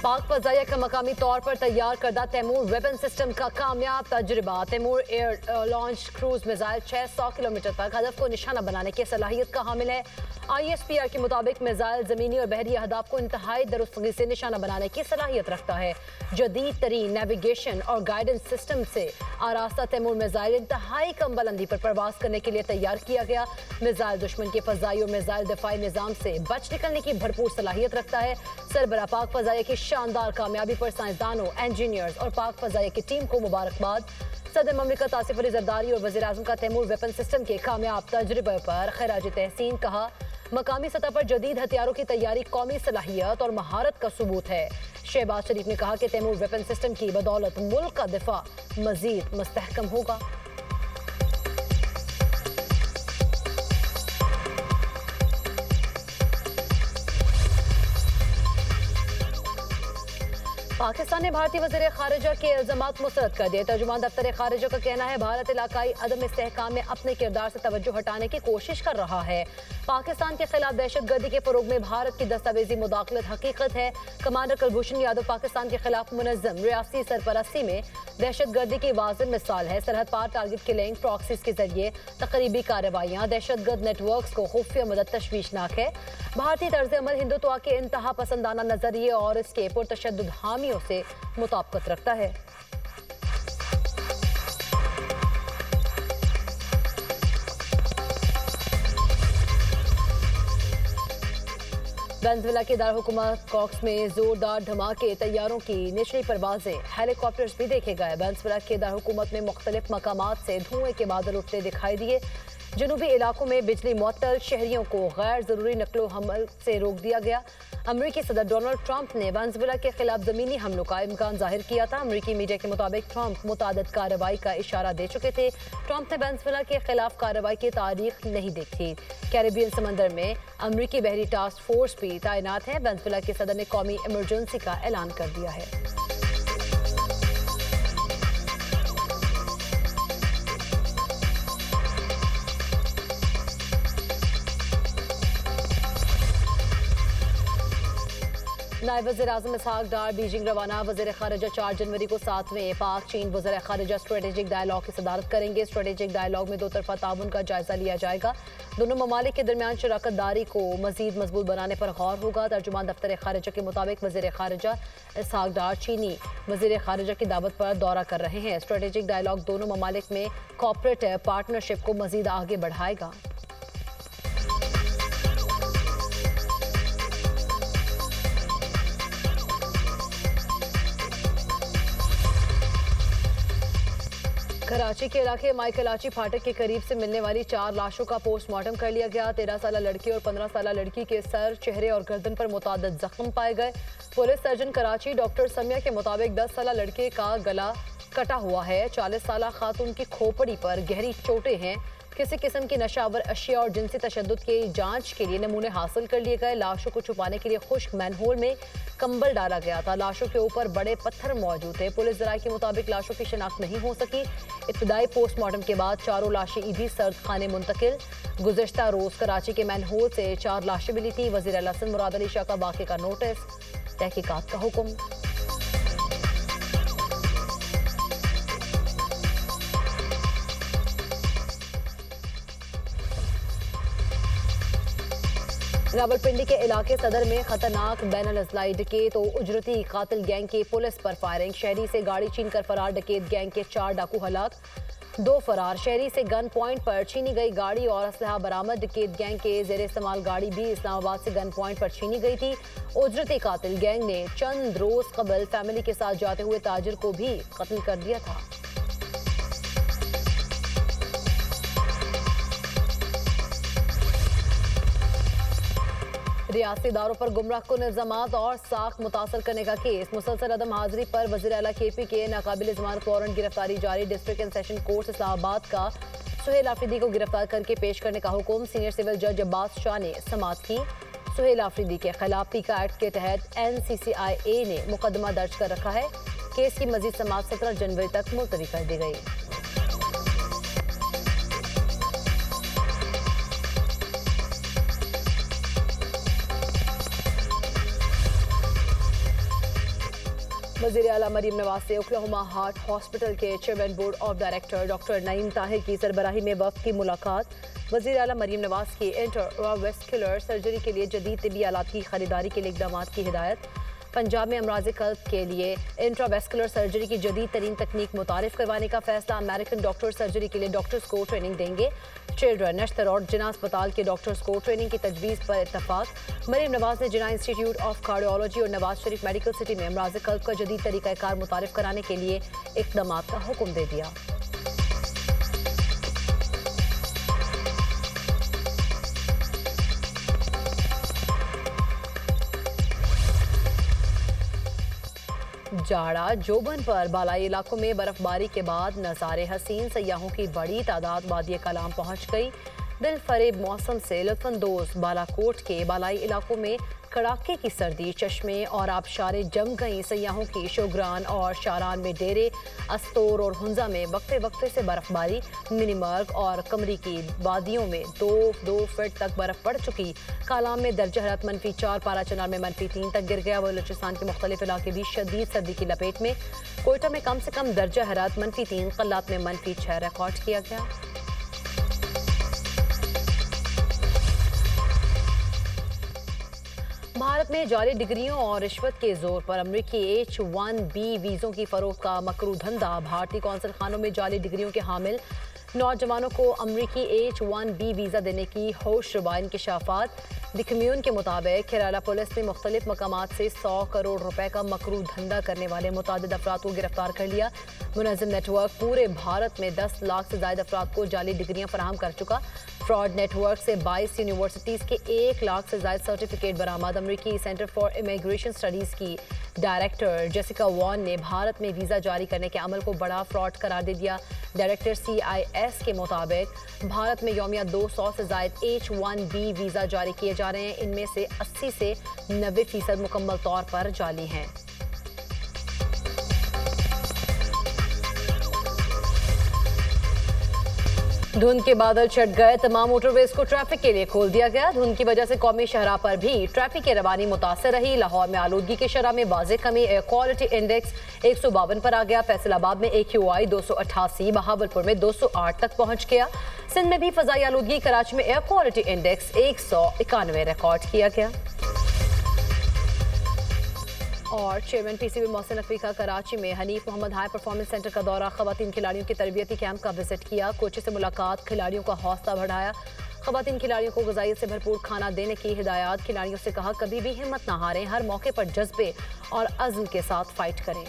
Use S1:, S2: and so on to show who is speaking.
S1: पाक फजाइया का मकामी तौर पर तैयार करदा तैमूर वेपन सिस्टम का कामयाब तजुर्बा। Taimur air launch cruise missile 600 kilometre तक हदफ को निशाना बनाने की सलाहियत का हामिल है। ISPR के मुताबिक मिसाइल जमीनी और बहरी अहदाफ को इंतहाई दुरुस्तगी से निशाना बनाने की सलाहियत रखता है। जदीद तरीन नेविगेशन और गाइडेंस सिस्टम से आरास्ता तैमूर मिसाइल इंतहाई कम बुलंदी पर परवाज करने के लिए तैयार किया गया। मिसाइल दुश्मन के फजाई और मिसाइल दिफाई निजाम से बच निकलने की भरपूर सलाहियत रखता है। सरबराह पाक फजाइया की शानदार कामयाबी पर साइंसदानों, इंजीनियर्स और पाक फजाइया की टीम को मुबारकबाद। सदर ममलिकत आसिफ अली जरदारी और वज़ीर आज़म का तैमूर वेपन सिस्टम के कामयाब तजुर्बे पर खिराज तहसीन कहा। मकामी सतह पर जदीद हथियारों की तैयारी कौमी सलाहियत और महारत का सबूत है। शहबाज शरीफ ने कहा कि तैमूर वेपन सिस्टम की बदौलत मुल्क का दिफा मजीद मुस्तहकम होगा। पाकिस्तान ने भारतीय वज़ीर खारिजा के इल्जामात मुस्तरद कर दिए। तर्जुमान दफ्तर खारिजा का कहना है भारत इलाकाई अदम इस्तेहकाम में अपने किरदार से तवज्जो हटाने की कोशिश कर रहा है। पाकिस्तान के खिलाफ दहशतगर्दी के फरोग में भारत की दस्तावेजी मुदाखलत हकीकत है। कमांडर कुलभूषण यादव पाकिस्तान के खिलाफ मुनज़्ज़म रियासती सरपरस्ती में दहशतगर्दी की वाज़ेह मिसाल है। सरहद पार टारगेट किलिंग प्रॉक्सीज के जरिए तकरीबी कार्रवाइयाँ दहशतगर्द नेटवर्क्स को खुफिया मदद तशवीशनाक है। भारतीय तर्ज अमल हिंदुत्व के इंतहा पसंदाना नजरिए और इसके पुरतशद्दुद हामियों से मुताबिकत रखता है। वेनेजुएला के दारहुकूमत कॉक्स में जोरदार धमाके, तैयारों की निचली परवाजें, हेलीकॉप्टर्स भी देखे गए। वेनेजुएला के दारहुकूमत में मुख्तलिफ मकामात से धुएं के बादल उठते दिखाई दिए। जनूबी इलाकों में बिजली मुअत्तल, शहरियों को गैर जरूरी नकलो हमल से रोक दिया गया। अमरीकी सदर डोनाल्ड ट्रंप ने वेनेजुएला के खिलाफ जमीनी हमलों का इम्कान जाहिर किया था। अमरीकी मीडिया के मुताबिक ट्रंप मुतादिद कार्रवाई का इशारा दे चुके थे। ट्रंप ने वेनेजुएला के खिलाफ कार्रवाई की तारीख नहीं देखी। कैरेबियन समंदर में अमरीकी बहरी टास्क फोर्स भी तैनात है। वेनेजुएला के सदर ने कौमी इमरजेंसी का ऐलान कर दिया है। नायब वज़ीर आज़म इसहाक डार बीजिंग रवाना। वज़ीर खारिजा 4 जनवरी को 7वें पाक चीन वज़ीर खारिजा स्ट्रेटेजिक डायलॉग की सदारत करेंगे। स्ट्रेटेजिक डायलॉग में दो तरफा ताउन का जायजा लिया जाएगा। दोनों ममालिक के दरमियान शराकत दारी को मजीद मजबूत बनाने पर गौर होगा। तर्जुमान दफ्तर खारिजा के मुताबिक वज़ीर खारिजा इसहाक डार चीनी वज़ीर खारिजा की दावत पर दौरा कर रहे हैं। स्ट्रेटेजिक डायलॉग दोनों ममालिक में कॉर्पोरेट पार्टनरशिप को मजीद आगे बढ़ाएगा। कराची के इलाके माइकलाची फाटक के करीब से मिलने वाली 4 लाशों का पोस्टमार्टम कर लिया गया। 13 साल लड़की और 15 साल लड़की के सर, चेहरे और गर्दन पर मुतादिद जख्म पाए गए। Police surgeon Karachi doctor Samiya के मुताबिक 10 साल लड़के का गला कटा हुआ है। 40 साल खातून की खोपड़ी पर गहरी चोटें हैं। किसी किस्म की नशावर अशिया और जिनसी तशद्दुद की जांच के लिए नमूने हासिल कर लिए गए। लाशों को छुपाने के लिए खुश्क मैनहोल में कंबल डाला गया था। लाशों के ऊपर बड़े पत्थर मौजूद थे। पुलिस ज़राए के मुताबिक लाशों की शिनाख्त नहीं हो सकी। इब्तदाई पोस्टमार्टम के बाद चारों लाशें ईदी सर्द खाने मुंतकिल। गुज़श्ता रोज़ कराची के मैनहोल से 4 लाशें मिली थी। वज़ीर आला हसन मुराद अली शाह का वाक़े का नोटिस, तहकीकात का हुक्म। रावलपिंडी के इलाके सदर में खतरनाक बैनल अजलाई डकैत और उजरती कातिल गैंग की पुलिस पर फायरिंग। शहरी से गाड़ी छीन कर फरार डकैत गैंग के 4 डाकू हलाक, 2 फरार। शहरी से गन पॉइंट पर छीनी गई गाड़ी और असलहा बरामद। डकैत गैंग के जेर इस्तेमाल गाड़ी भी इस्लामाबाद से गन पॉइंट पर छीनी गई थी। उजरती कातिल गैंग ने चंद रोज कबल फैमिली के साथ जाते हुए ताजिर को भी कत्ल कर दिया था। रियासती इदारों पर गुमराह कुन इल्जामात और साख मुतासर करने का केस। मुसलसल अदम हाजिरी पर वज़ीर आला KP के नाकाबिल ज़मानत वारंट गिरफ्तारी जारी। District and session court Islamabad का सुहेल आफरीदी को गिरफ्तार करके पेश करने का हुक्म। सीनियर सिविल जज अब्बास शाह ने समाअत की। सुहेल आफरीदी के खिलाफ पीका एक्ट के तहत NCCIA ने मुकदमा दर्ज कर रखा है। केस की मजीद समाअत 17 जनवरी तक मुलतवी कर दी गई। वज़ीर आला मरीम नवाज से ओक्लाहोमा हार्ट हॉस्पिटल के chairman board of director doctor Naeem Tahir की सरबराही में वक्त की मुलाकात। वज़ीर आला मरीम नवाज की इंट्रावेस्कुलर सर्जरी के लिए जदीद तिबी आलात की खरीदारी के लिए इकदाम की हिदायत। पंजाब में अमराज कल्ब के लिए इंट्रावेस्कुलर सर्जरी की जदीद तरीन तकनीक मुतारिफ करवाने का फैसला। अमेरिकन डॉक्टर सर्जरी के लिए डॉक्टर्स को ट्रेनिंग देंगे। चिल्ड्रन नश्तर और जिना अस्पताल के डॉक्टर्स को ट्रेनिंग की तजवीज़ पर इत्तफाक। मरीम नवाज ने जिना इंस्टीट्यूट ऑफ कार्डियोलॉजी और नवाज शरीफ मेडिकल सिटी में अमराज कल्ब का जदीद तरीक़ाकार मुतारिफ कराने के लिए इक़दाम का हुक्म दे दिया। जाड़ा जोबन पर बालाई इलाकों में बर्फबारी के बाद नज़ारे हसीन। सयाहों की बड़ी तादाद वादी कलाम पहुंच गई। दिल फरेब मौसम से लुत्फानंदोज बालाकोट के बालाई इलाकों में कड़ाके की सर्दी, चश्मे और आबशारें जम गईं। सयाहों की शोग्रान और शारान में डेरे, अस्तोर और हुंजा में वक्फे वक्फे से बर्फबारी। मिनीमर्ग और कमरी की वादियों में दो फीट तक बर्फ पड़ चुकी। कालाम में दर्जा हरारत -4, पाराचनार में -3 तक गिर गया। बलूचिस्तान के मुख्तलिफ इलाके भी शदीद सर्दी की लपेट में। कोयटा में कम से कम दर्जा हरारत -3, कल्लात में -6 रिकॉर्ड किया गया। भारत में जाली डिग्रियों और रिश्वत के जोर पर अमरीकी H-1B वीज़ों की फरोख्त का मकरू धंधा। भारतीय कौंसल खानों में जाली डिग्रियों के हामिल नौजवानों को अमरीकी H-1B वीज़ा देने की होशरुबा इंकशाफात। द कम्यून के मुताबिक केरला पुलिस ने मुख्तलिफ मकामात से 100 करोड़ रुपए का मकरू धंधा करने वाले मुतादिद अफराद को गिरफ्तार कर लिया। मुनज़्ज़म नेटवर्क पूरे भारत में 10 लाख से ज़ायद अफराद को जाली डिग्रियां फराहम कर चुका। फ्रॉड नेटवर्क से 22 यूनिवर्सिटीज़ के 1 लाख से ज़ायद सर्टिफिकेट बरामद। अमरीकी सेंटर फॉर इमिग्रेशन स्टडीज़ की डायरेक्टर जेसिका वॉन ने भारत में वीज़ा जारी करने के अमल को बड़ा फ्रॉड करार दे दिया। डायरेक्टर CIS के मुताबिक भारत में यौमिया 200 से ज़ायद H-1B वीज़ा जारी किए जा रहे हैं। इनमें से 80 से 90% मुकम्मल तौर पर जाली हैं। धुंध के बादल छट गए, तमाम मोटरवेज को ट्रैफिक के लिए खोल दिया गया। धुंध की वजह से कौमी शहरा पर भी ट्रैफिक की रवानी मुतासर रही। लाहौर में आलूदगी की शरह में वाज़ेह कमी, एयर क्वालिटी इंडेक्स 152 पर आ गया। फैसलाबाद में AQI 288, बहावलपुर में 208 तक पहुंच गया। सिंध में भी फजाई आलूदगी, कराची में एयर क्वालिटी इंडेक्स 191 रिकॉर्ड किया गया। और चेयरमैन PCB मोहसिन नकवी का कराची में Hanif Mohammad high performance centre का दौरा। खवातीन खिलाड़ियों के तरबियती कैंप का विजिट किया। कोचें से मुलाकात, खिलाड़ियों का हौसला बढ़ाया। खवातीन खिलाड़ियों को ग़िज़ाइयत से भरपूर खाना देने की हिदायत। खिलाड़ियों से कहा कभी भी हिम्मत ना हारें, हर मौके पर जज्बे और अज़्म के साथ फाइट करें।